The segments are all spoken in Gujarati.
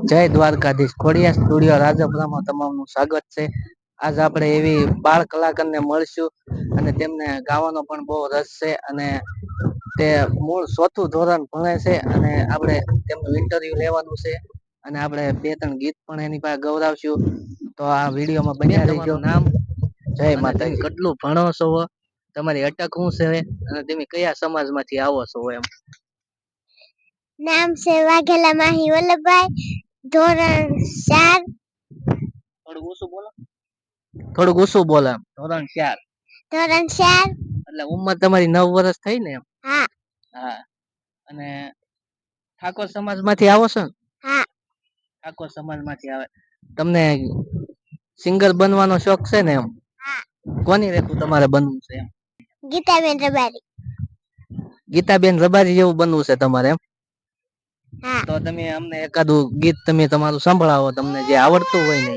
જય દ્વારકાધીશ. ખોડિયા સ્ટુડિયો રાજપરામાં તમામનું સ્વાગત છે. આજ આપણે એવી બાળ કલાકારને મળશું અને તેમને ગાવાનો પણ બહુ રસ છે અને તે મૂળ ચોથું ધોરણ ભણે છે અને આપણે તેમનું ઇન્ટરવ્યુ લેવાનું છે અને આપણે 2-3 ગીત પણ એની પાસે ગવડાવશું. તો આ વિડીયોમાં બન્યા રહેજો. તમારું નામ, જય માતાજી. તમે કેટલું ભણો છો, તમારી અટક શું છે અને તમે કયા સમાજમાંથી આવો છો? એમ નામ છે વાઘેલા માહી વલ્લભભાઈ, ધોરણ 4. થોડુંક ઓછું બોલો. ધોરણ 4. ધોરણ 4. એટલે ઉંમર તમારી 9 વર્ષ થઈ ને? એમ. હા. હા. અને ઠાકોર સમાજમાંથી આવો છો ને? હા. ઠાકોર સમાજમાંથી આવે. તમને સિંગર બનવાનો શોખ છે ને? એમ. હા. કોની રેખું તમારે બનવું છે? એમ. ગીતાબેન રબારી. ગીતાબેન રબારી જેવું બનવું છે તમારે? એમ. હા. તો તમે અમને એકાદું ગીત તમે તમારું સંભળાવો, તમને જે આવડતું હોય ને.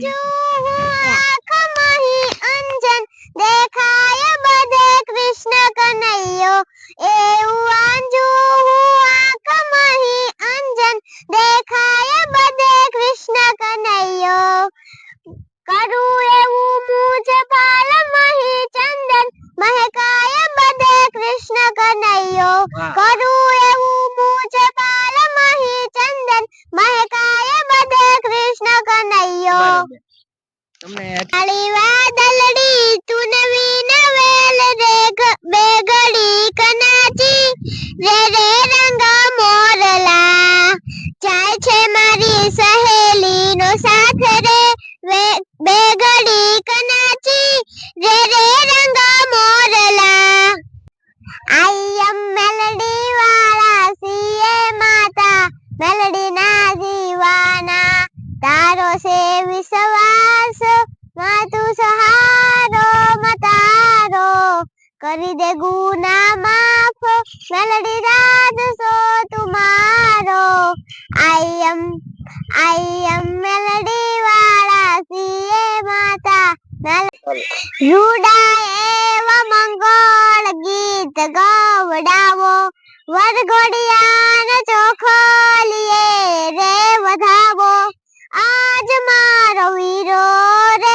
અંજન દેખાય બધે કૃષ્ણ કનૈયો, એવું આંજુ આંખ મહી અંજન દેખાય બધે કૃષ્ણ કનૈયો, કરું એવું મુજ પાલ મહી ચંદન મહેકાય બધે કૃષ્ણ કનૈયો, કરું એવું મુજ પાલ મહી ચંદન મહેકાય બધે કૃષ્ણ કનૈયો. તમને કાળી વાદળડી તું નવીન વેલ રે બે ઘડી કનાચી રે રે રંગ મોરલા, જાય છે મારી સહેલી નો સાથ રે બે ઘડી કનાચી રે રે રંગ મોરલા. આઈ એમ મેલડી વાળા સીએ માતા, મેલડી ના જીવાના તારો છે વિશ્વાસ, માં તું સહારો મતારો, કરી દે ગુના માફ મેલડી રાજ સો તુમારો. આઈ એમ મેલડી વાળા સીએ માતા, રૂડા એવા મંગળ ગીત ગવડાવો, વરઘોડિયાને ચોખલીએ રે વધાવો, આજ મારો વીરો રે